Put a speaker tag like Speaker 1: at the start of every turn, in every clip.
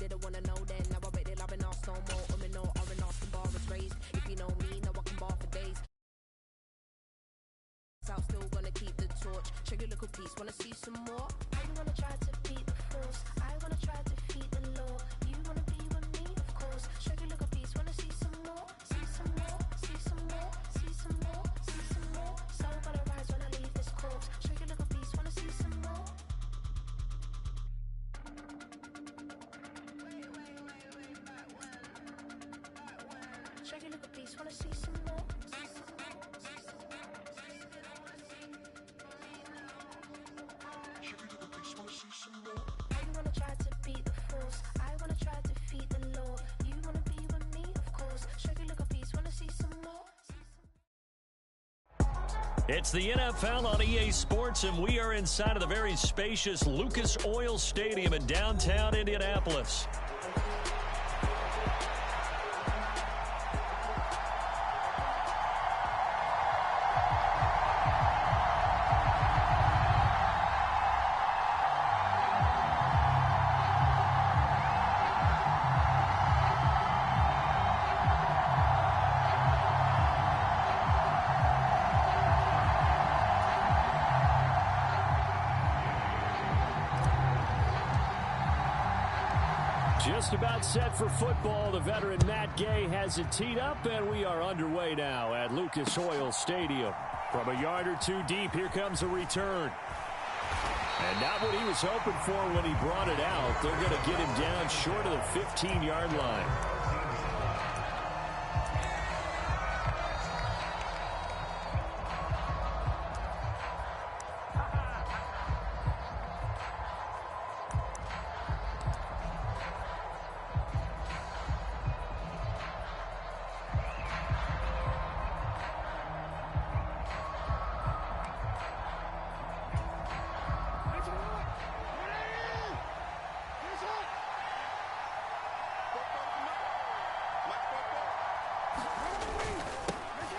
Speaker 1: Didn't wanna know then, now I bet they loving us no more. No, R&R, the bar is raised. If you know me, now I can bar for days. Out, still gonna keep the torch. Check your little piece, wanna see some more? I wanna try to beat the force. I wanna try to defeat the law. You wanna be with me, of course. Check your little piece, wanna see some more? See some more, see some more, see some more, see some more. So gonna rise when I leave this corpse. Check your little piece, wanna see some more? Check your little piece, wanna see some more? I wanna try to beat the force. I wanna try to defeat the law. You wanna be with me, of course. Check your little piece, wanna see some more?
Speaker 2: It's the NFL on EA Sports, and we are inside of the very spacious Lucas Oil Stadium in downtown Indianapolis. Just about set for football. The veteran Matt Gay has it teed up, and we are underway now at Lucas Oil Stadium. From a yard or two deep, here comes a return. And not what he was hoping for when he brought it out. They're going to get him down short of the 15-yard line.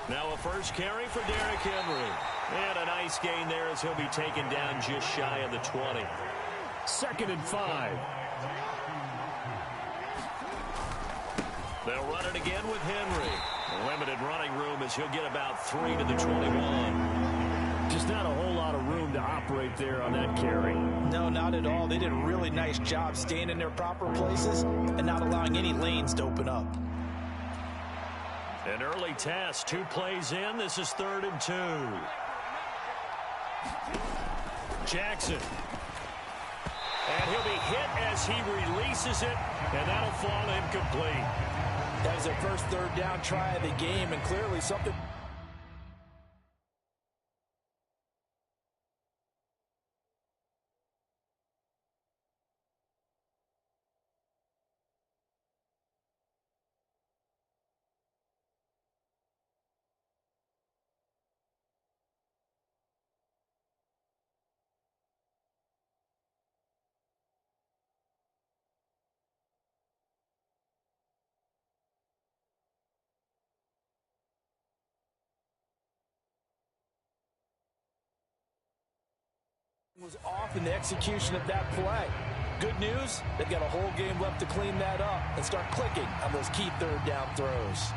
Speaker 2: Now a first carry for Derrick Henry. And a nice gain there as he'll be taken down just shy of the 20. 2nd and 5. They'll run it again with Henry. Limited running room as he'll get about 3 to the 21. Just not a whole lot of room to operate there on that carry.
Speaker 3: No, not at all. They did a really nice job staying in their proper places and not allowing any lanes to open up.
Speaker 2: An early test, 2 plays in. This is 3rd and 2. Jackson. And he'll be hit as he releases it, and that'll fall incomplete.
Speaker 3: That was their first 3rd down try of the game, and clearly something. Was off in the execution of that play. Good news, they've got a whole game left to clean that up and start clicking on those key 3rd down throws.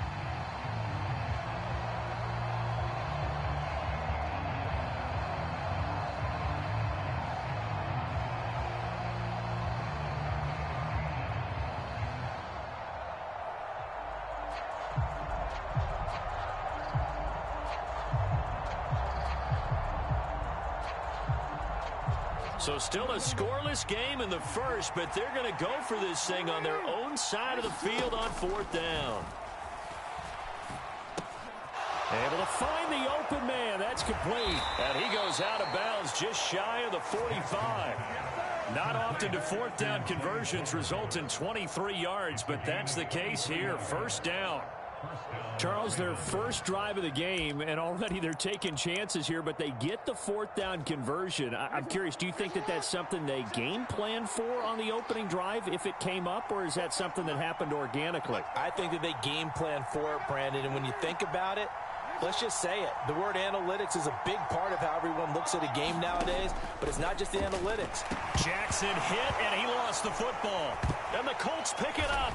Speaker 2: So still a scoreless game in the first, but they're going to go for this thing on their own side of the field on 4th down. Able to find the open man. That's complete. And he goes out of bounds just shy of the 45. Not often do 4th down conversions result in 23 yards, but that's the case here. 1st down. Charles, their first drive of the game, and already they're taking chances here, but they get the 4th down conversion. I'm curious, do you think that that's something they game plan for on the opening drive if it came up, or is that something that happened organically?
Speaker 3: I think that they game plan for it, Brandon, and when you think about it, Let's just say it. The word analytics is a big part of how everyone looks at a game nowadays, but it's not just the analytics.
Speaker 2: Jackson hit, and he lost the football. And the Colts pick it up.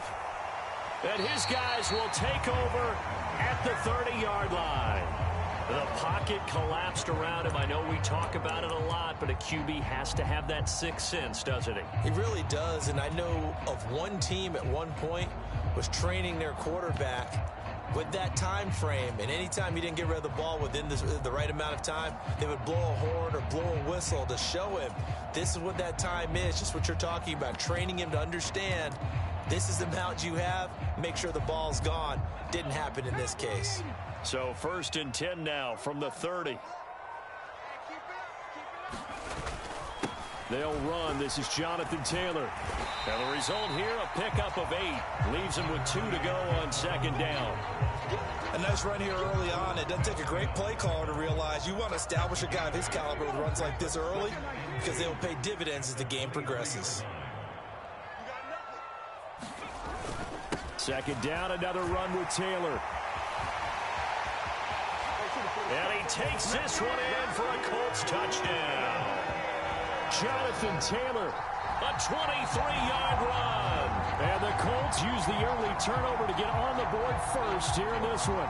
Speaker 2: And his guys will take over at the 30-yard line. The pocket collapsed around him. I know we talk about it a lot, but a QB has to have that sixth sense, doesn't he?
Speaker 3: He really does, and I know of one team at one point was training their quarterback with that time frame, and anytime he didn't get rid of the ball within the right amount of time, they would blow a horn or blow a whistle to show him this is what that time is, just what you're talking about, training him to understand this is the amount you have, make sure the ball's gone. Didn't happen in this case.
Speaker 2: So 1st and 10 now from the 30. They'll run. This is Jonathan Taylor. And the result here, a pickup of 8. Leaves him with 2 to go on 2nd down.
Speaker 3: A nice run here early on. It doesn't take a great play caller to realize you want to establish a guy of his caliber with runs like this early because they will pay dividends as the game progresses.
Speaker 2: 2nd down, another run with Taylor. And he takes this one in for a Colts touchdown. Jonathan Taylor, a 23-yard run. And the Colts use the early turnover to get on the board first here in this one.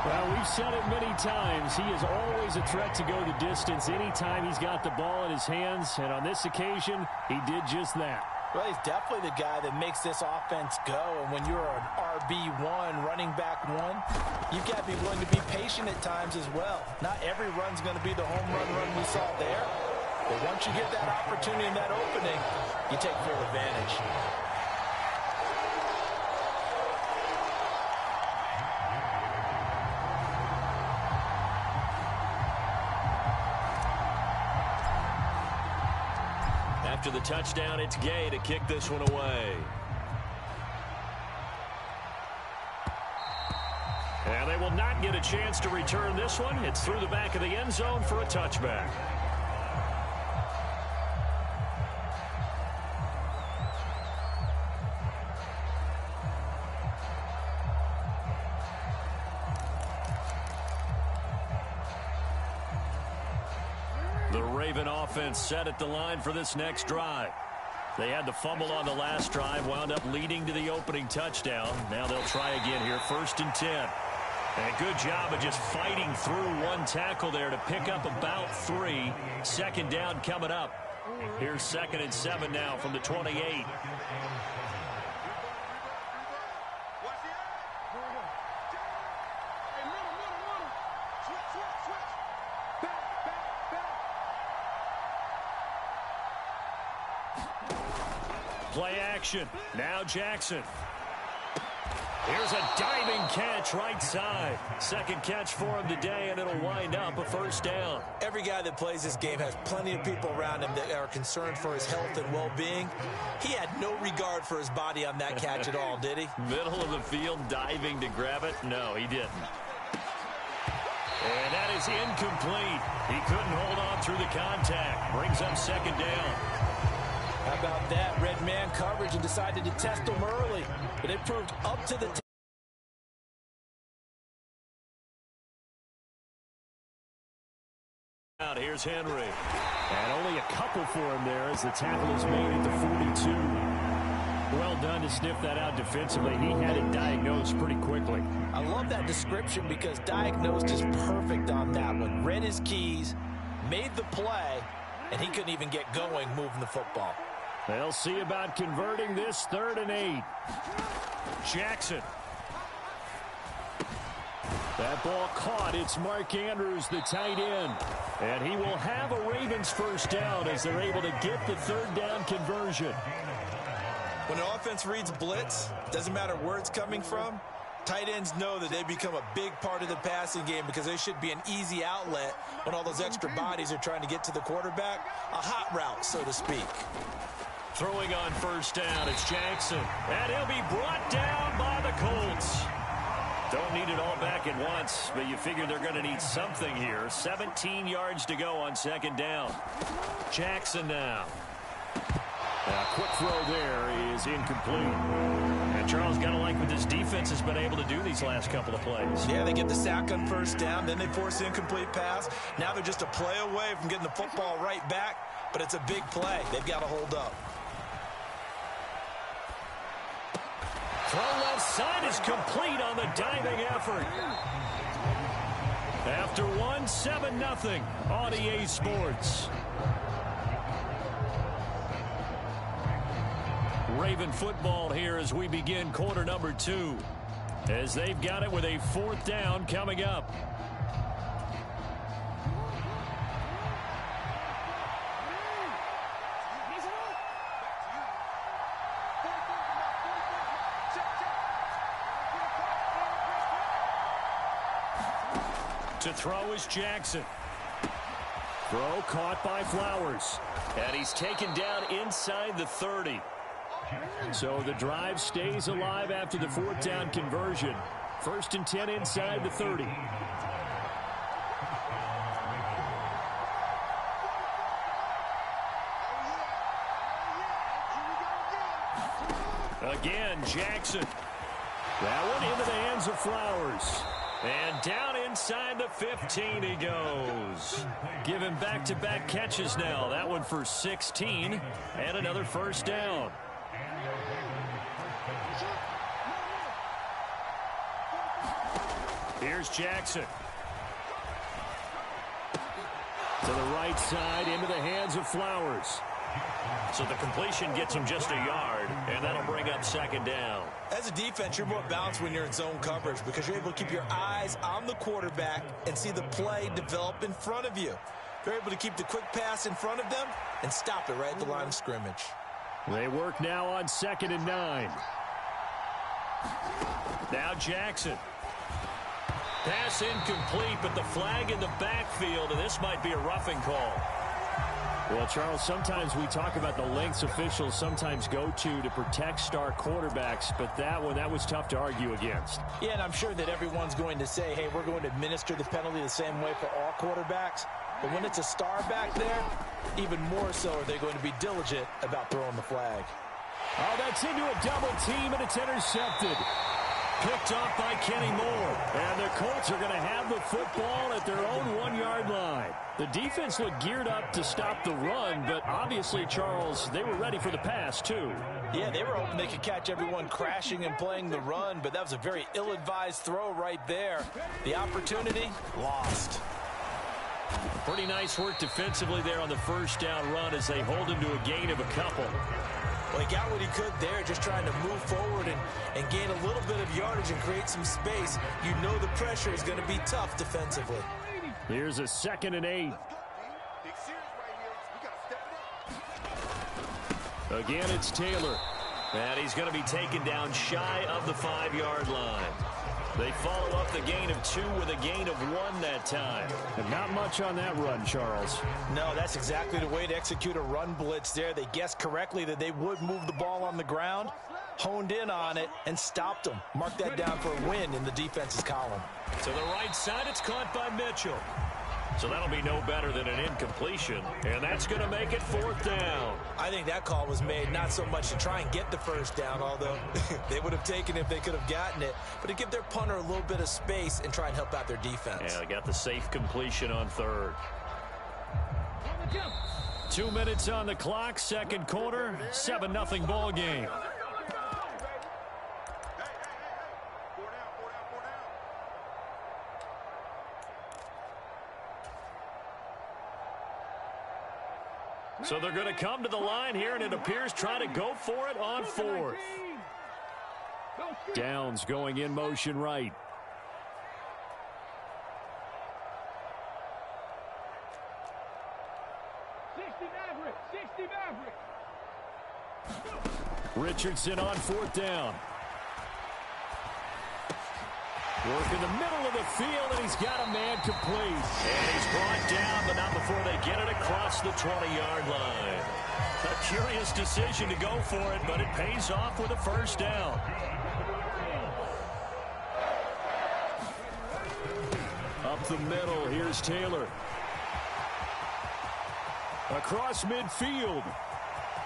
Speaker 2: Well, we've said it many times. He is always a threat to go the distance anytime he's got the ball in his hands. And on this occasion, he did just that.
Speaker 3: Well, he's definitely the guy that makes this offense go. And when you're an RB1, running back 1, you've got to be willing to be patient at times as well. Not every run's going to be the home run we saw there. But once you get that opportunity and that opening, you take full advantage.
Speaker 2: After the touchdown, it's Gay to kick this one away. And they will not get a chance to return this one. It's through the back of the end zone for a touchback. The Raven offense set at the line for this next drive. They had the fumble on the last drive, wound up leading to the opening touchdown. Now they'll try again here, 1st and 10. And a good job of just fighting through one tackle there to pick up about 3. 2nd down coming up. Here's 2nd and 7 now from the 28. Play action. Now Jackson. Here's a diving catch right side. 2nd catch for him today, and it'll wind up a 1st down.
Speaker 3: Every guy that plays this game has plenty of people around him that are concerned for his health and well-being. He had no regard for his body on that catch at all, did he?
Speaker 2: Middle of the field, diving to grab it. No, he didn't. And that is incomplete. He couldn't hold on through the contact. Brings up 2nd down.
Speaker 3: How about that? Red man coverage and decided to test him early. But it proved up to the
Speaker 2: out. Here's Henry. And only a couple for him there as the tackle is made at the 42. Well done to sniff that out defensively. He had it diagnosed pretty quickly.
Speaker 3: I love that description because diagnosed is perfect on that one. Read his keys, made the play, and he couldn't even get going moving the football.
Speaker 2: They'll see about converting this 3rd and 8. Jackson. That ball caught. It's Mark Andrews, the tight end. And he will have a Ravens 1st down as they're able to get the 3rd down conversion.
Speaker 3: When an offense reads blitz, doesn't matter where it's coming from, tight ends know that they become a big part of the passing game because they should be an easy outlet when all those extra bodies are trying to get to the quarterback. A hot route, so to speak.
Speaker 2: Throwing on 1st down, it's Jackson. And he'll be brought down by the Colts. Don't need it all back at once, but you figure they're going to need something here. 17 yards to go on 2nd down. Jackson now. Quick throw there is incomplete. And Charles, got to like what this defense has been able to do these last couple of plays.
Speaker 3: Yeah, they get the sack on first down, then they force the incomplete pass. Now they're just a play away from getting the football right back, but it's a big play. They've got to hold up.
Speaker 2: Throw left side is complete on the diving effort. After one, 7-0 on EA Sports. Raven football here as we begin quarter number 2. As they've got it with a 4th down coming up. To throw is Jackson. Throw caught by Flowers. And he's taken down inside the 30. So the drive stays alive after the 4th down conversion. 1st and 10 inside the 30. Again, Jackson. That one into the hands of Flowers. And down inside the 15 he goes. Giving back-to-back catches now. That one for 16 and another 1st down. Here's Jackson. To the right side, into the hands of Flowers. So the completion gets him just a yard, and that'll bring up 2nd down.
Speaker 3: As a defense, you're more balanced when you're in zone coverage because you're able to keep your eyes on the quarterback and see the play develop in front of you. You're able to keep the quick pass in front of them and stop it right at the line of scrimmage.
Speaker 2: They work now on 2nd and 9. Now Jackson. Pass incomplete, but the flag in the backfield, and this might be a roughing call. Well, Charles, sometimes we talk about the lengths officials sometimes go to protect star quarterbacks, but that was tough to argue against.
Speaker 3: Yeah, and I'm sure that everyone's going to say, hey, we're going to administer the penalty the same way for all quarterbacks. But when it's a star back there, even more so are they going to be diligent about throwing the flag.
Speaker 2: Oh, that's into a double team, and it's intercepted. Picked off by Kenny Moore. And the Colts are going to have the football at their own 1-yard line. The defense looked geared up to stop the run, but obviously, Charles, they were ready for the pass, too.
Speaker 3: Yeah, they were hoping they could catch everyone crashing and playing the run, but that was a very ill-advised throw right there. The opportunity, lost.
Speaker 2: Pretty nice work defensively there on the 1st down run as they hold him to a gain of a couple.
Speaker 3: Well, he got what he could there, just trying to move forward and gain a little bit of yardage and create some space. You know the pressure is going to be tough defensively.
Speaker 2: Here's a 2nd and 8. Again, it's Taylor. And he's going to be taken down shy of the 5-yard line. They follow up the gain of 2 with a gain of 1 that time. And not much on that run, Charles.
Speaker 3: No, that's exactly the way to execute a run blitz there. They guessed correctly that they would move the ball on the ground, honed in on it, and stopped them. Mark that down for a win in the defense's column.
Speaker 2: To the right side, it's caught by Mitchell. So that'll be no better than an incompletion, and that's going to make it 4th down.
Speaker 3: I think that call was made not so much to try and get the 1st down, although they would have taken it if they could have gotten it, but to give their punter a little bit of space and try and help out their defense.
Speaker 2: Yeah, they got the safe completion on 3rd. 2 minutes on the clock, 2nd quarter, 7-0 ball game. So they're going to come to the line here, and it appears trying to go for it on 4th. Downs going in motion right. Richardson on 4th down. Work in the middle of the field, and he's got a man complete. And he's brought down, but not before they get it across the 20-yard line. A curious decision to go for it, but it pays off with a 1st down. Up the middle, here's Taylor. Across midfield.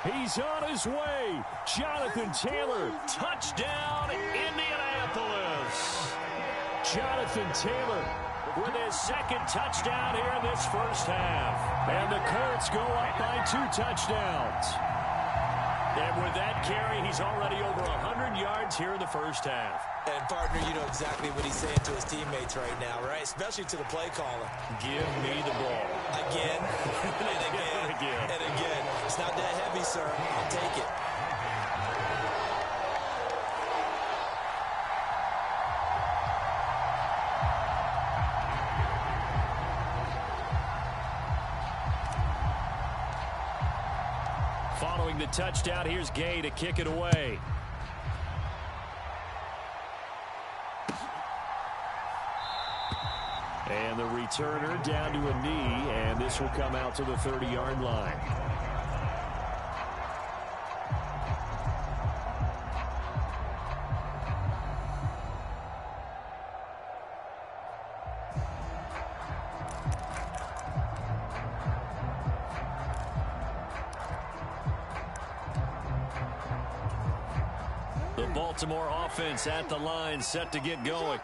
Speaker 2: He's on his way. Jonathan Taylor, touchdown, Indianapolis. Jonathan Taylor with his second touchdown here in this first half. And the Colts go up by 2 touchdowns. And with that carry, he's already over 100 yards here in the first half.
Speaker 3: And, partner, you know exactly what he's saying to his teammates right now, right? Especially to the play caller.
Speaker 2: Give me the ball.
Speaker 3: Again, and again, and again. It's not that heavy, sir. I'll take it.
Speaker 2: Following the touchdown, here's Gay to kick it away. And the returner down to a knee, and this will come out to the 30-yard line. The Baltimore offense at the line, set to get going.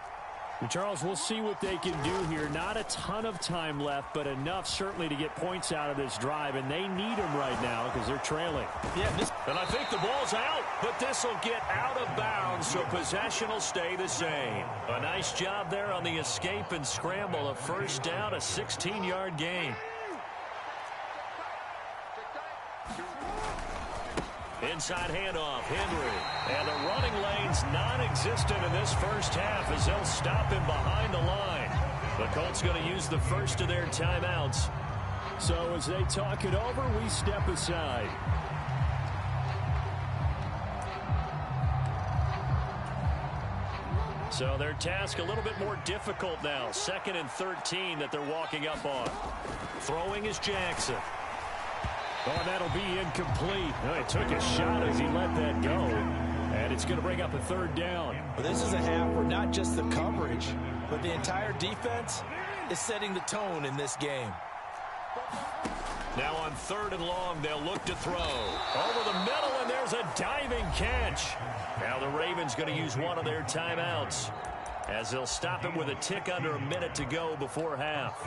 Speaker 2: Charles, we'll see what they can do here. Not a ton of time left, but enough certainly to get points out of this drive, and they need them right now because they're trailing.
Speaker 3: Yeah,
Speaker 2: and I think the ball's out, but this will get out of bounds, so possession will stay the same. A nice job there on the escape and scramble. A first down, a 16-yard gain. Inside handoff, Henry. And the running lane's non-existent in this first half as they'll stop him behind the line. The Colts going to use the first of their timeouts. So as they talk it over, we step aside. So their task a little bit more difficult now. 2nd and 13 that they're walking up on. Throwing is Jackson. Oh, that'll be incomplete. Oh, he took a shot as he let that go. And it's going to bring up a 3rd down.
Speaker 3: Well, this is a half where not just the coverage, but the entire defense is setting the tone in this game.
Speaker 2: Now on 3rd and long, they'll look to throw. Over the middle, and there's a diving catch. Now the Ravens going to use one of their timeouts as they'll stop him with a tick under a minute to go before half.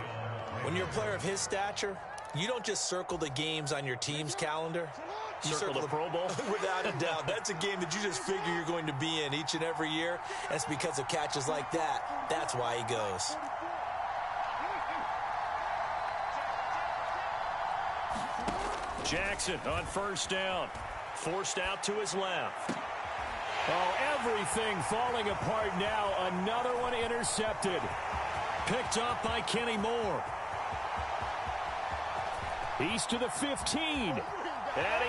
Speaker 3: When you're a player of his stature, you don't just circle the games on your team's calendar. You
Speaker 2: circle the Pro Bowl?
Speaker 3: Without a doubt. That's a game that you just figure you're going to be in each and every year. That's because of catches like that. That's why he goes.
Speaker 2: Jackson on 1st down. Forced out to his left. Oh, everything falling apart now. Another one intercepted. Picked up by Kenny Moore. He's to the 15. And he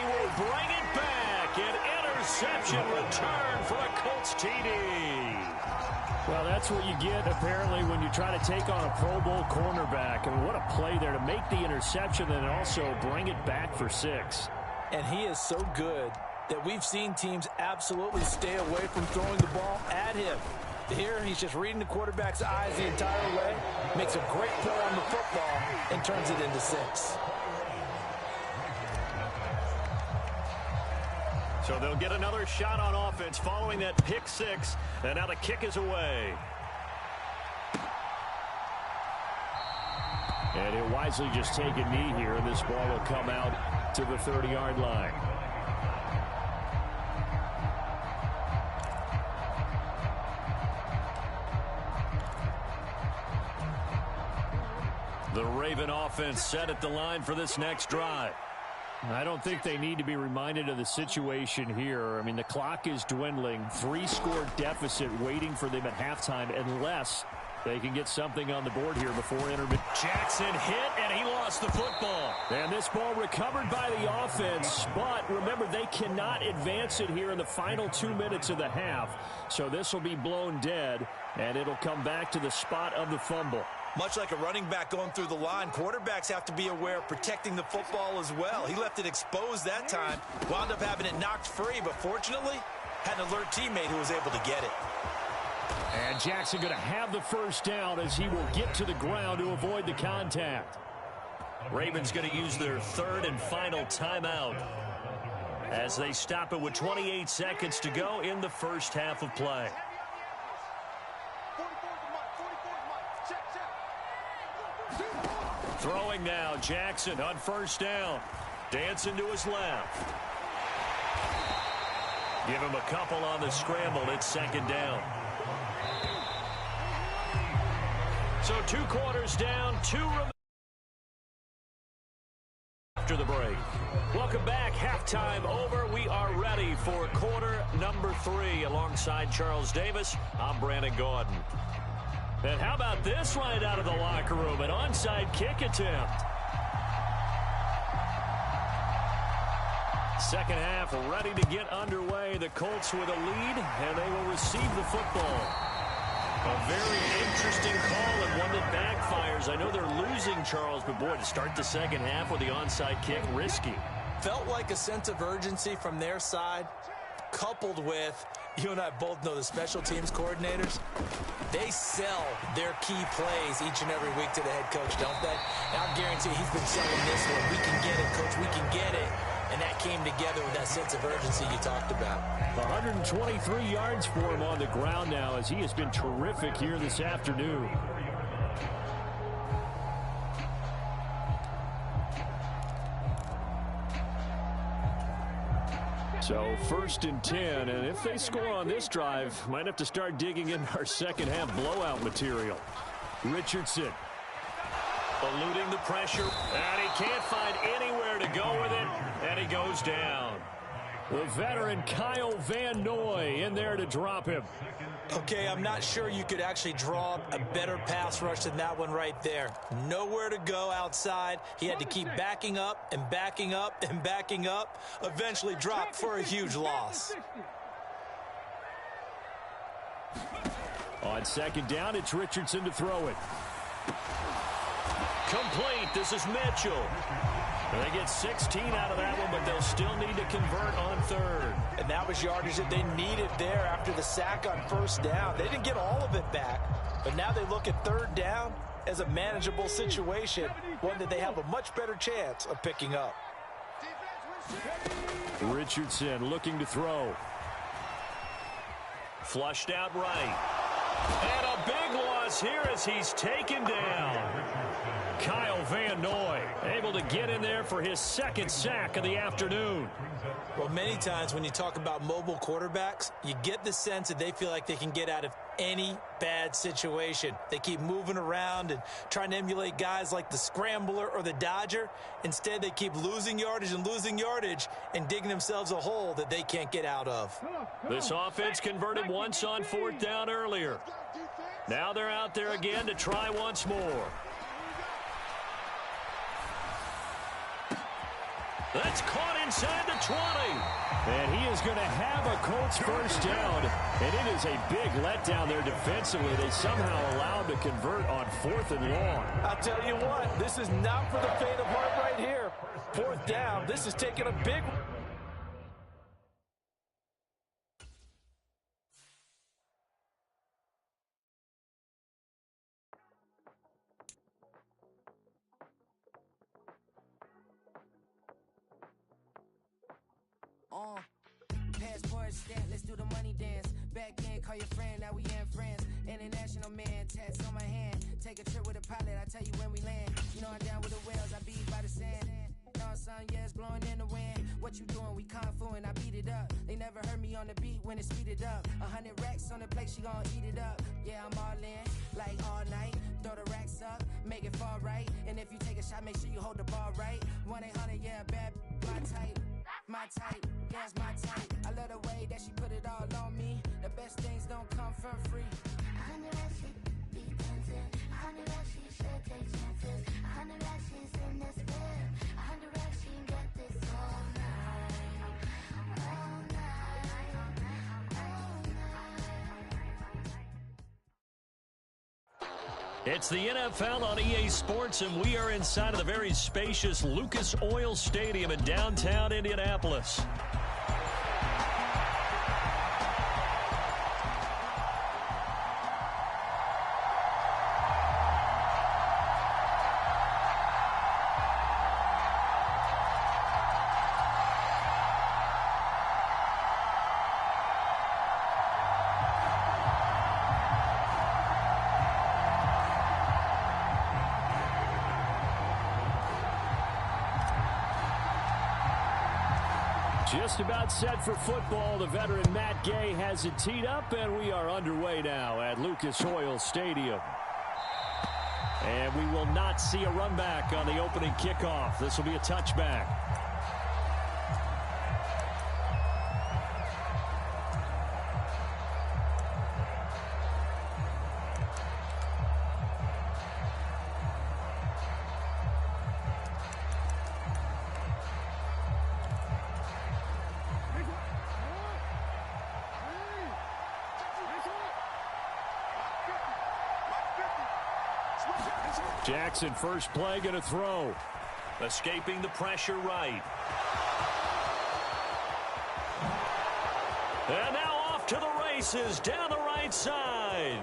Speaker 2: will bring it back. An interception return for a Colts TD. Well, that's what you get, apparently, when you try to take on a Pro Bowl cornerback. I mean, what a play there to make the interception and also bring it back for 6.
Speaker 3: And he is so good that we've seen teams absolutely stay away from throwing the ball at him. Here, he's just reading the quarterback's eyes the entire way, makes a great play on the football, and turns it into 6.
Speaker 2: So they'll get another shot on offense following that pick 6, and now the kick is away. And he'll wisely just take a knee here, and this ball will come out to the 30-yard line. The Raven offense set at the line for this next drive. I don't think they need to be reminded of the situation here. I mean, the clock is dwindling. 3-score deficit waiting for them at halftime unless they can get something on the board here before intermission. Jackson hit, and he lost the football. And this ball recovered by the offense. But remember, they cannot advance it here in the final 2 minutes of the half. So this will be blown dead, and it'll come back to the spot of the fumble.
Speaker 3: Much like a running back going through the line, quarterbacks have to be aware of protecting the football as well. He left it exposed that time, wound up having it knocked free, but fortunately, had an alert teammate who was able to get it.
Speaker 2: And Jackson going to have the first down as he will get to the ground to avoid the contact. Ravens going to use their 3rd and final timeout. as they stop it with 28 seconds to go in the first half of play. Throwing now, Jackson on first down. Dancing to his left. Give him a couple on the scramble. It's second down. So 2 quarters down, 2 remaining after the break. Welcome back. Halftime over. We are ready for quarter number 3. Alongside Charles Davis, I'm Brandon Gaudin. And how about this right out of the locker room? An onside kick attempt. Second half ready to get underway. The Colts with a lead, and they will receive the football. A very interesting call and one that backfires. I know they're losing, Charles, but boy, to start the second half with the onside kick, risky.
Speaker 3: Felt like a sense of urgency from their side, coupled with, you and I both know the special teams coordinators, they sell their key plays each and every week to the head coach, don't they? And I guarantee he's been selling this one. We can get it, coach, we can get it. And that came together with that sense of urgency you talked about.
Speaker 2: 123 yards for him on the ground now as he has been terrific here this afternoon. So 1st and 10, and if they score on this drive, might have to start digging in our second half blowout material. Richardson eluding the pressure, and he can't find anywhere to go with it, and he goes down. The veteran Kyle Van Noy in there to drop him.
Speaker 3: Okay, I'm not sure you could actually draw a better pass rush than that one right there. Nowhere to go outside. He had to keep backing up and backing up and backing up. Eventually dropped for a huge loss.
Speaker 2: On second down, it's Richardson to throw it. Complete. This is Mitchell. And they get 16 out of that one, but they'll still need to convert on third.
Speaker 3: And that was yardage that they needed there after the sack on first down. They didn't get all of it back, but now they look at third down as a manageable situation, one that they have a much better chance of picking up.
Speaker 2: Richardson looking to throw. Flushed out right. And a big loss here as he's taken down. Kyle Van Noy able to get in there for his second sack of the afternoon.
Speaker 3: Well, many times when you talk about mobile quarterbacks, you get the sense that they feel like they can get out of any bad situation. They keep moving around and trying to emulate guys like the Scrambler or the Dodger. Instead, they keep losing yardage and digging themselves a hole that they can't get out of.
Speaker 2: This offense converted once on 4th down earlier. Now they're out there again to try once more. That's caught inside the 20. And he is going to have a Colts first down. And it is a big letdown there defensively. They somehow allowed to convert on 4th and long.
Speaker 3: I'll tell you what, this is not for the faint of heart right here. 4th down, this is taking a big...
Speaker 4: Passport stamp, let's do the money dance. Back in, call your friend, now we in France. International man, tats on my hand. Take a trip with a pilot, I tell you when we land. You know I'm down with the whales, I beat by the sand. No sun, yeah, it's blowing in the wind. What you doing? We kung fu and I beat it up. They never heard me on the beat when it's speeded up. 100 racks on the plate, she gon' eat it up. Yeah, I'm all in, like all night. Throw the racks up, make it fall right. And if you take a shot, make sure you hold the ball right. 1-800, yeah, bad, my type. My type, yeah, it's my type. I love the way that she put it all on me. The best things don't come for free. 100 racks, be tempted. 100 racks, she should take chances. 100 racks, she's in this bed. 100 racks, she can get this all night. All night. All night.
Speaker 2: It's the NFL on EA Sports, and we are inside of the very spacious Lucas Oil Stadium in downtown Indianapolis. Just about set for football. The veteran Matt Gay has it teed up, and we are underway now at Lucas Oil Stadium. And we will not see a run back on the opening kickoff. This will be a touchback. Jackson, first play, going to throw. Escaping the pressure right. And now off to the races down the right side.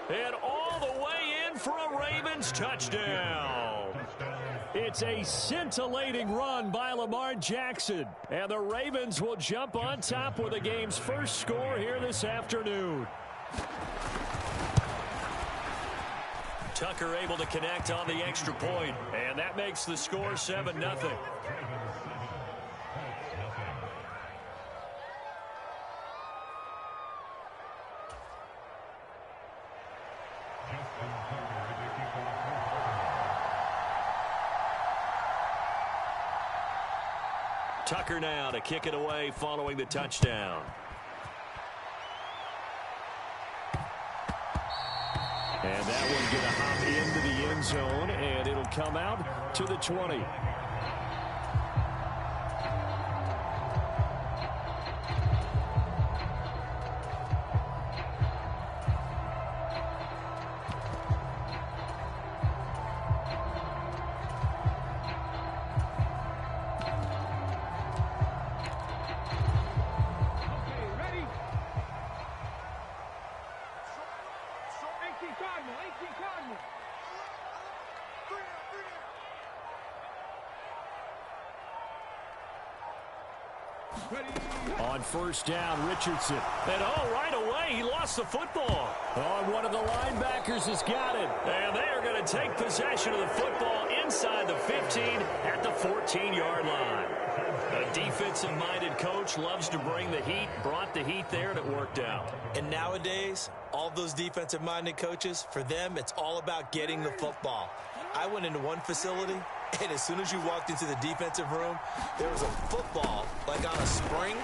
Speaker 2: And all the way in for a Ravens touchdown. It's a scintillating run by Lamar Jackson. And the Ravens will jump on top with the game's first score here this afternoon. Tucker able to connect on the extra point, and that makes the score 7-0. Tucker now to kick it away following the touchdown. And that one's going to hop into the end zone, and it'll come out to the 20. On first down, Richardson. And right away, he lost the football. One of the linebackers has got it. And they are going to take possession of the football inside the 15 at the 14-yard line. A defensive-minded coach loves to bring the heat, brought the heat there, and it worked out.
Speaker 3: And nowadays, all those defensive-minded coaches, for them, it's all about getting the football. I went into one facility, and as soon as you walked into the defensive room, there was a football like on a spring,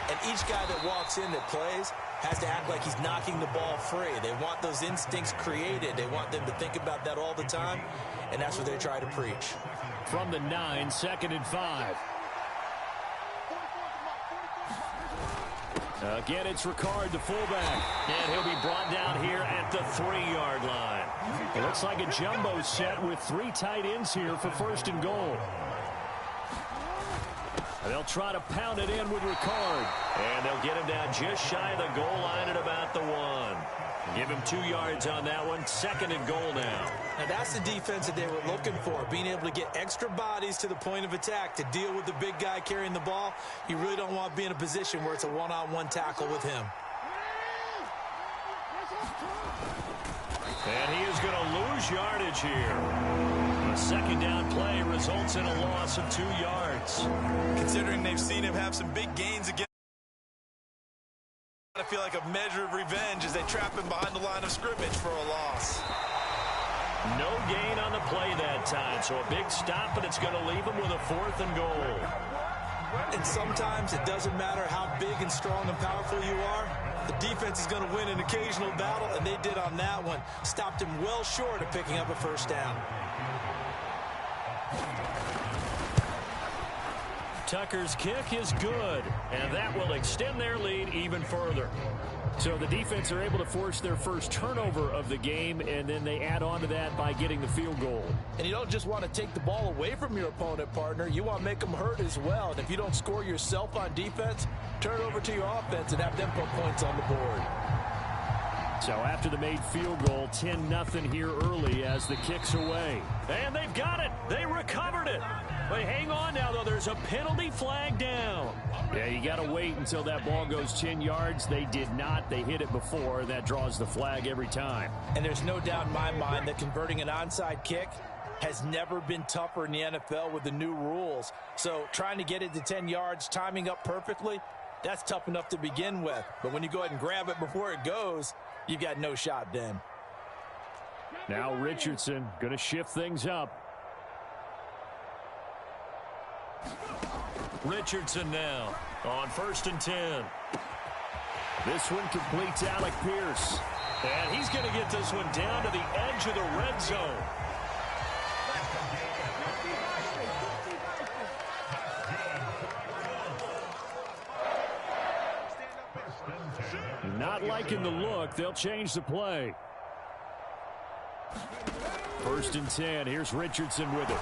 Speaker 3: and each guy that walks in that plays has to act like he's knocking the ball free. They want those instincts created. They want them to think about that all the time, and that's what they try to preach.
Speaker 2: From the 9, 2nd and 5. Again, it's Ricard, the fullback. And he'll be brought down here at the 3-yard line. It looks like a jumbo set with 3 tight ends here for first and goal. They'll try to pound it in with Ricard. And they'll get him down just shy of the goal line at about the 1. Give him 2 yards on that one. 2nd and goal now.
Speaker 3: Now that's the defense that they were looking for, being able to get extra bodies to the point of attack to deal with the big guy carrying the ball. You really don't want to be in a position where it's a one-on-one tackle with him.
Speaker 2: And he is going to lose yardage here. A second down play results in a loss of 2 yards.
Speaker 3: Considering they've seen him have some big gains again, I feel like a measure of revenge as they trap him behind the line of scrimmage for a loss.
Speaker 2: No gain on the play that time, so a big stop, and it's going to leave him with a 4th and goal.
Speaker 3: And sometimes it doesn't matter how big and strong and powerful you are. The defense is going to win an occasional battle, and they did on that one. Stopped him well short of picking up a first down.
Speaker 2: Tucker's kick is good, and that will extend their lead even further. So the defense are able to force their first turnover of the game, and then they add on to that by getting the field goal.
Speaker 3: And you don't just want to take the ball away from your opponent, partner. You want to make them hurt as well. And if you don't score yourself on defense, turn it over to your offense and have them put points on the board.
Speaker 2: So after the made field goal, 10-0 here early as the kick's away. And they've got it. They recovered it. But hang on now, though. There's a penalty flag down. Yeah, you got to wait until that ball goes 10 yards. They did not. They hit it before. That draws the flag every time.
Speaker 3: And there's no doubt in my mind that converting an onside kick has never been tougher in the NFL with the new rules. So trying to get it to 10 yards, timing up perfectly, that's tough enough to begin with. But when you go ahead and grab it before it goes, you've got no shot then.
Speaker 2: Now Richardson going to shift things up. Richardson now on 1st and 10. This one completes Alec Pierce. And he's going to get this one down to the edge of the red zone. Not liking the look. They'll change the play. 1st and 10. Here's Richardson with it.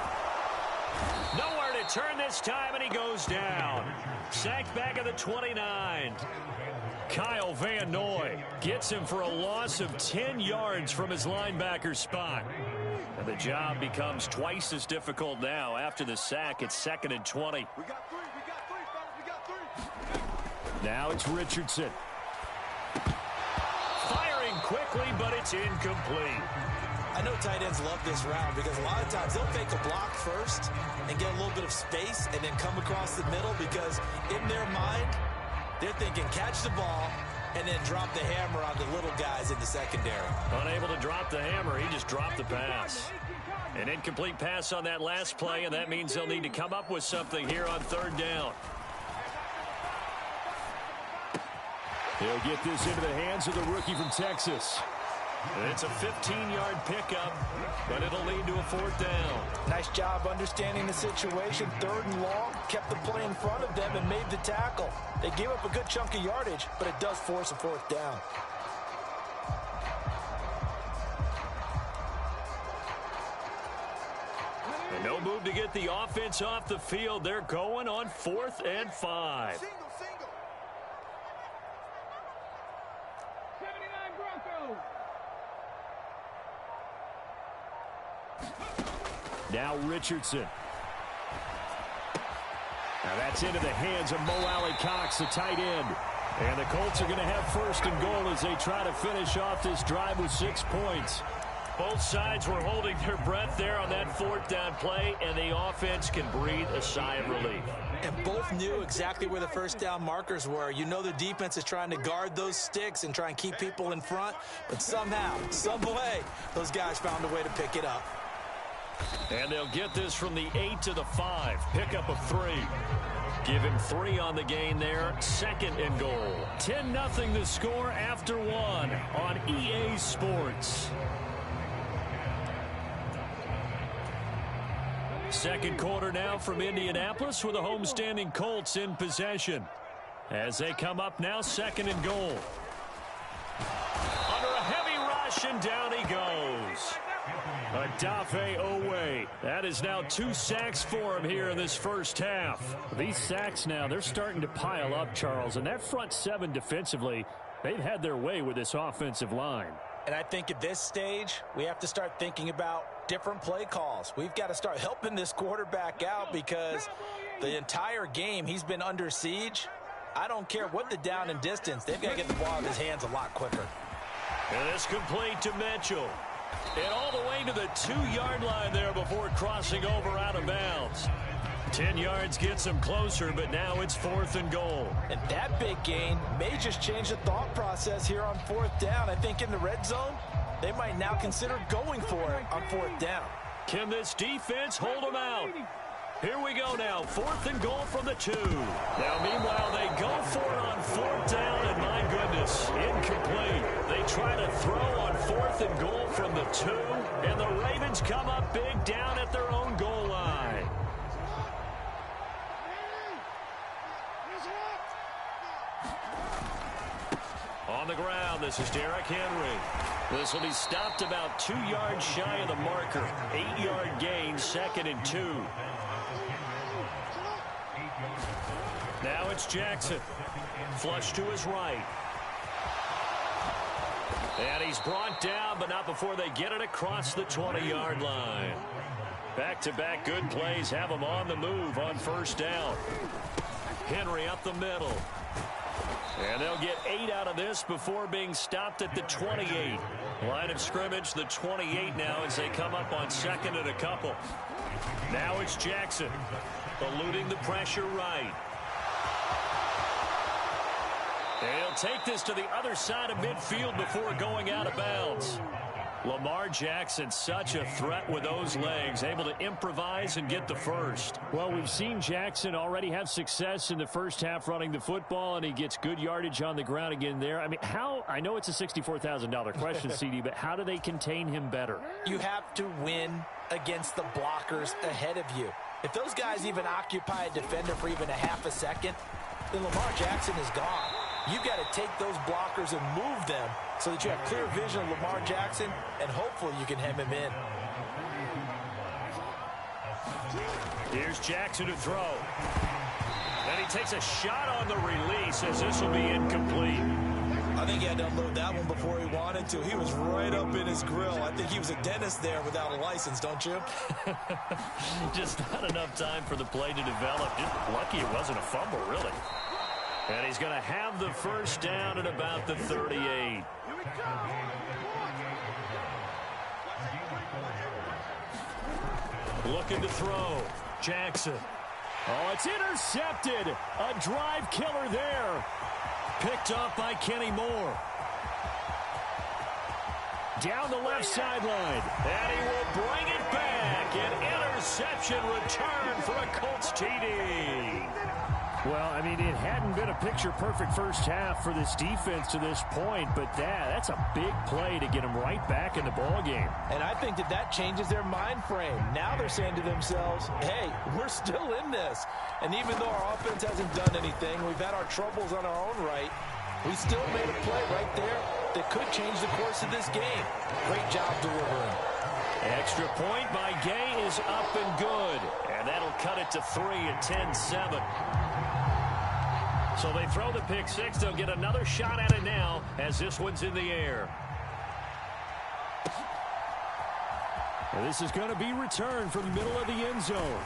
Speaker 2: Nowhere to turn this time, and he goes down. Sacked back at the 29. Kyle Van Noy gets him for a loss of 10 yards from his linebacker spot. And the job becomes twice as difficult now. After the sack, it's 2nd and 20.
Speaker 5: We got three, fellas. We got three.
Speaker 2: Now it's Richardson. Firing quickly, but it's incomplete.
Speaker 3: I know tight ends love this route because a lot of times they'll fake a block first and get a little bit of space and then come across the middle because in their mind, they're thinking catch the ball and then drop the hammer on the little guys in the secondary.
Speaker 2: Unable to drop the hammer, he just dropped the pass. An incomplete pass on that last play, and that means they'll need to come up with something here on 3rd down. He'll get this into the hands of the rookie from Texas. It's a 15-yard pickup, but it'll lead to a 4th down.
Speaker 3: Nice job understanding the situation. 3rd and long, kept the play in front of them and made the tackle. They gave up a good chunk of yardage, but it does force a 4th down.
Speaker 2: And no move to get the offense off the field. They're going on 4th and 5.
Speaker 5: Single. 79 Broncos.
Speaker 2: Now Richardson. Now that's into the hands of Mo Alley-Cox, the tight end. And the Colts are going to have 1st and goal as they try to finish off this drive with 6 points. Both sides were holding their breath there on that 4th down play, and the offense can breathe a sigh of relief.
Speaker 3: And both knew exactly where the 1st down markers were. You know the defense is trying to guard those sticks and try and keep people in front, but somehow, some way, those guys found a way to pick it up.
Speaker 2: And they'll get this from the 8 to the 5. Pickup of 3. Give him 3 on the gain there. 2nd and goal. 10-0 the score after 1 on EA Sports. Second quarter now from Indianapolis with the homestanding Colts in possession. As they come up now, 2nd and goal. Under a heavy rush, and down he goes. Odafe Owe. That is now 2 sacks for him here in this first half. These sacks now, they're starting to pile up, Charles. And that front 7 defensively, they've had their way with this offensive line.
Speaker 3: And I think at this stage, we have to start thinking about different play calls. We've got to start helping this quarterback out because the entire game he's been under siege. I don't care what the down and distance. They've got to get the ball in his hands a lot quicker.
Speaker 2: And it's complete to Mitchell. And all the way to the 2-yard line there before crossing over out of bounds. 10 yards gets him closer, but now it's 4th and goal.
Speaker 3: And that big gain may just change the thought process here on 4th down. I think in the red zone, they might now consider going for it on 4th down.
Speaker 2: Can this defense hold them out? Here we go now, 4th and goal from the 2. Now, meanwhile, they go for it on 4th down, and my goodness, incomplete. They try to throw on 4th and goal from the 2, and the Ravens come up big down at their own goal line. On the ground, this is Derrick Henry. This will be stopped about 2 yards shy of the marker. 8-yard gain, 2nd and 2. Now it's Jackson. Flush to his right. And he's brought down, but not before they get it across the 20-yard line. Back-to-back good plays have him on the move on 1st down. Henry up the middle. And they'll get 8 out of this before being stopped at the 28. Line of scrimmage, the 28 now as they come up on 2nd and a couple. Now it's Jackson, eluding the pressure right. And he'll take this to the other side of midfield before going out of bounds. Lamar Jackson, such a threat with those legs, able to improvise and get the first.
Speaker 6: Well, we've seen Jackson already have success in the first half running the football, and he gets good yardage on the ground again there. I mean, I know it's a $64,000 question, CD, but how do they contain him better?
Speaker 3: You have to win against the blockers ahead of you. If those guys even occupy a defender for even a half a second, then Lamar Jackson is gone. You've got to take those blockers and move them so that you have clear vision of Lamar Jackson, and hopefully you can hem him in.
Speaker 2: Here's Jackson to throw. Then he takes a shot on the release as this will be incomplete.
Speaker 3: I think he had to unload that one before he wanted to. He was right up in his grill. I think he was a dentist there without a license, don't you?
Speaker 2: Just not enough time for the play to develop. Just lucky it wasn't a fumble, really. And he's going to have the first down at about the 38. Looking to throw. Jackson.
Speaker 6: Oh, it's intercepted. A drive killer there.
Speaker 2: Picked up by Kenny Moore.
Speaker 6: Down the left sideline.
Speaker 2: And he will bring it back. An interception return for a Colts TD.
Speaker 6: Well, I mean, it hadn't been a picture-perfect first half for this defense to this point, but that's a big play to get them right back in the ballgame.
Speaker 3: And I think that changes their mind frame. Now they're saying to themselves, hey, we're still in this. And even though our offense hasn't done anything, we've had our troubles on our own right, we still made a play right there that could change the course of this game. Great job delivering.
Speaker 2: Extra point by Gay is up and good. And that'll cut it to 3 at 10-7. So they throw the pick six. They'll get another shot at it now as this one's in the air.
Speaker 6: Well, this is going to be returned from the middle of the end zone.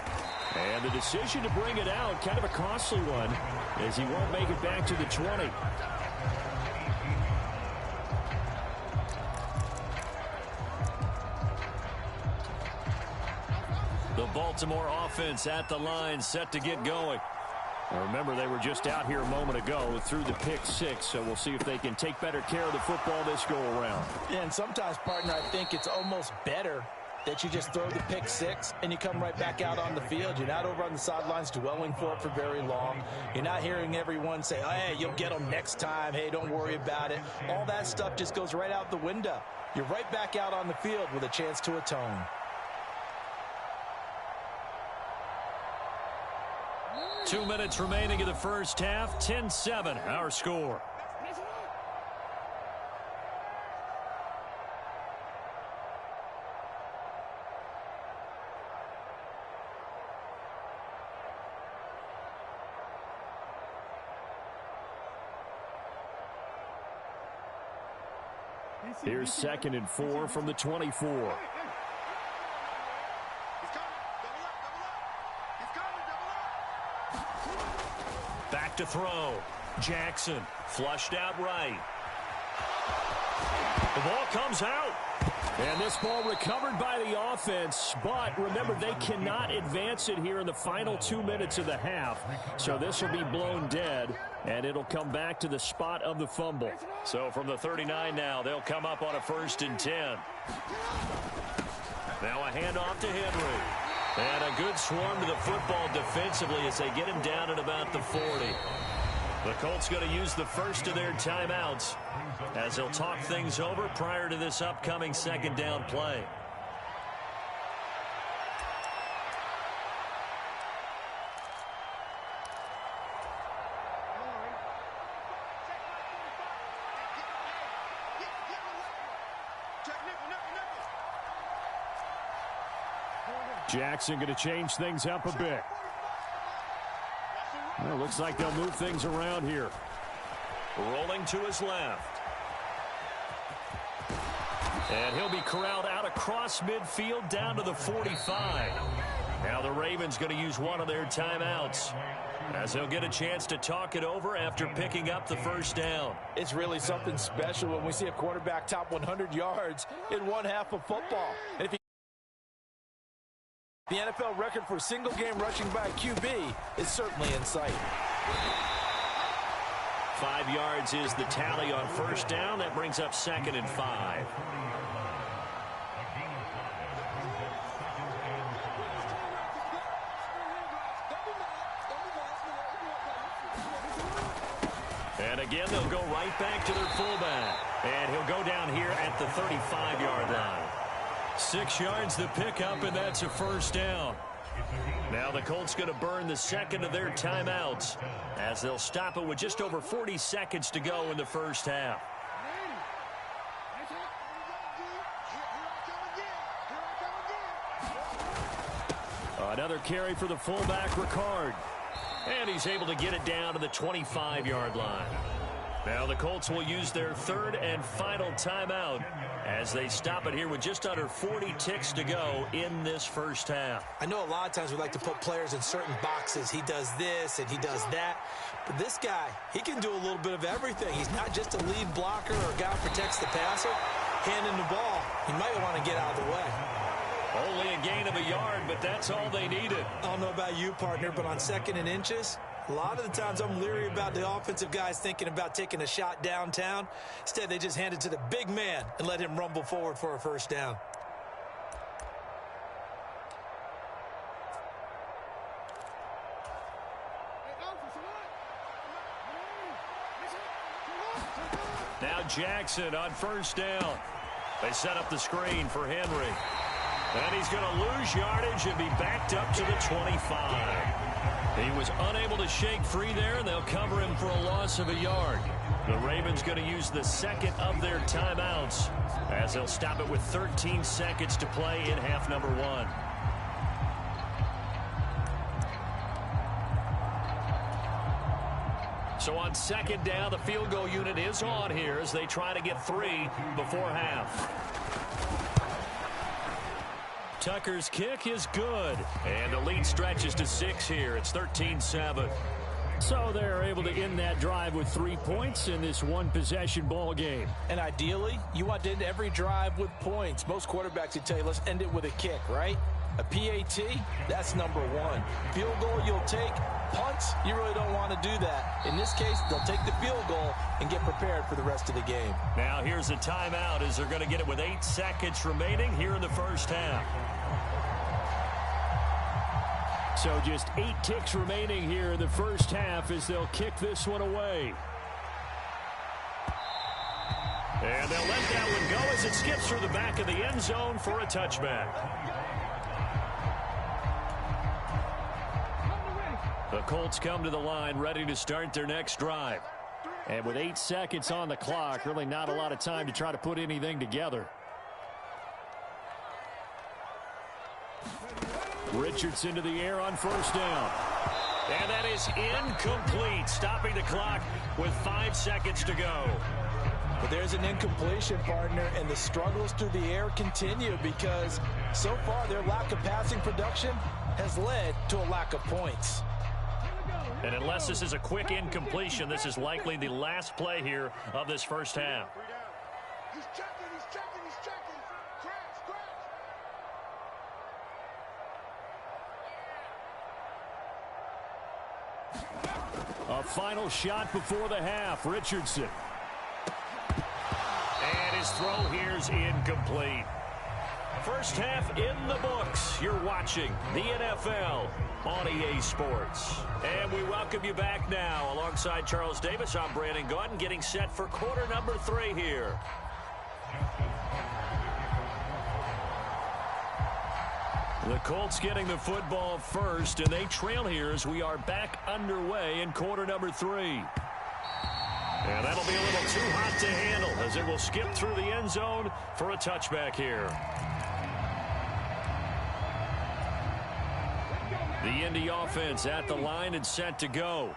Speaker 6: And the decision to bring it out, kind of a costly one, as he won't make it back to the 20.
Speaker 2: The Baltimore offense at the line, set to get going.
Speaker 6: Now remember, they were just out here a moment ago through the pick six, so we'll see if they can take better care of the football this go-around.
Speaker 3: Yeah, and sometimes, partner, I think it's almost better that you just throw the pick six and you come right back out on the field. You're not over on the sidelines dwelling for it for very long. You're not hearing everyone say, hey, you'll get them next time. Hey, don't worry about it. All that stuff just goes right out the window. You're right back out on the field with a chance to atone.
Speaker 2: Two minutes remaining in the first half. 10-7, our score.
Speaker 6: Here's 2nd and 4 from the 24.
Speaker 2: Back to throw. Jackson flushed out right. The ball comes out.
Speaker 6: And this ball recovered by the offense, but remember, they cannot advance it here in the final 2 minutes of the half. So this will be blown dead, and it'll come back to the spot of the fumble.
Speaker 2: So from the 39 now, they'll come up on a 1st and 10. Now a handoff to Henry. And a good swarm to the football defensively as they get him down at about the 40. The Colts going to use the first of their timeouts as they'll talk things over prior to this upcoming 2nd down play.
Speaker 6: Jackson going to change things up a bit. Well, looks like they'll move things around here.
Speaker 2: Rolling to his left. And he'll be corralled out across midfield down to the 45. Now the Ravens going to use one of their timeouts. as they'll get a chance to talk it over after picking up the first down.
Speaker 3: It's really something special when we see a quarterback top 100 yards in one half of football. And if the NFL record for single-game rushing by a QB is certainly in sight.
Speaker 2: 5 yards is the tally on first down. That brings up 2nd and 5. And again, they'll go right back to their fullback. And he'll go down here at the 35-yard line. 6 yards the pickup, and that's a first down. Now the Colts going to burn the second of their timeouts as they'll stop it with just over 40 seconds to go in the first half. Another carry for the fullback, Ricard. And he's able to get it down to the 25-yard line. Now the Colts will use their third and final timeout as they stop it here with just under 40 ticks to go in this first half.
Speaker 3: I know a lot of times we like to put players in certain boxes. He does this and he does that. But this guy, he can do a little bit of everything. He's not just a lead blocker or a guy who protects the passer. Handing the ball, he might want to get out of the way.
Speaker 2: Only a gain of a yard, but that's all they needed.
Speaker 3: I don't know about you, partner, but on 2nd and inches, a lot of the times I'm leery about the offensive guys thinking about taking a shot downtown. Instead, they just hand it to the big man and let him rumble forward for a first down.
Speaker 2: Now Jackson on first down. They set up the screen for Henry. And he's going to lose yardage and be backed up to the 25. He was unable to shake free there, and they'll cover him for a loss of a yard. The Ravens going to use the second of their timeouts as they'll stop it with 13 seconds to play in half number 1. So on 2nd down, the field goal unit is on here as they try to get 3 before half. Tucker's kick is good, and the lead stretches to 6 here. It's 13-7.
Speaker 6: So they're able to end that drive with 3 points in this one-possession ball game.
Speaker 3: And ideally, you want to end every drive with points. Most quarterbacks would tell you, let's end it with a kick, right? A PAT, that's number 1. Field goal you'll take. Punts, you really don't want to do that. In this case, they'll take the field goal and get prepared for the rest of the game.
Speaker 2: Now here's a timeout as they're going to get it with 8 seconds remaining here in the first half.
Speaker 6: So just 8 ticks remaining here in the first half as they'll kick this one away.
Speaker 2: And they'll let that one go as it skips through the back of the end zone for a touchback. The Colts come to the line ready to start their next drive.
Speaker 6: And with 8 seconds on the clock, really not a lot of time to try to put anything together. Richardson to the air on first down.
Speaker 2: And that is incomplete, stopping the clock with 5 seconds to go.
Speaker 3: But there's an incompletion, partner, and the struggles through the air continue because so far their lack of passing production has led to a lack of points.
Speaker 2: And unless this is a quick incompletion, this is likely the last play here of this first half.
Speaker 5: He's checking, he's checking, he's checking. Crash.
Speaker 6: A final shot before the half. Richardson.
Speaker 2: And his throw here's incomplete. First half in the books. You're watching the NFL on EA Sports. And we welcome you back now. Alongside Charles Davis, I'm Brandon Gaudin, getting set for quarter number 3 here. The Colts getting the football first, and they trail here as we are back underway in quarter number 3. And that'll be a little too hot to handle as it will skip through the end zone for a touchback here. The Indy offense at the line and set to go.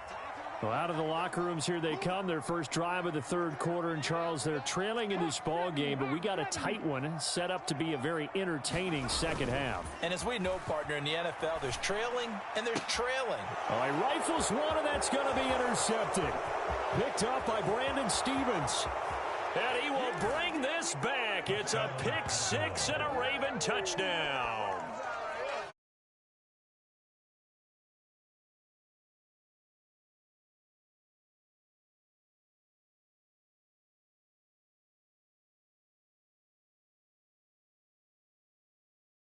Speaker 6: Well, out of the locker rooms here they come. Their first drive of the third quarter. And, Charles, they're trailing in this ball game, but we got a tight one set up to be a very entertaining second half.
Speaker 3: And as we know, partner, in the NFL, there's trailing and there's trailing.
Speaker 6: All right, rifles one, and that's going to be intercepted. Picked up by Brandon Stevens.
Speaker 2: And he will bring this back. It's a pick six and a Raven touchdown.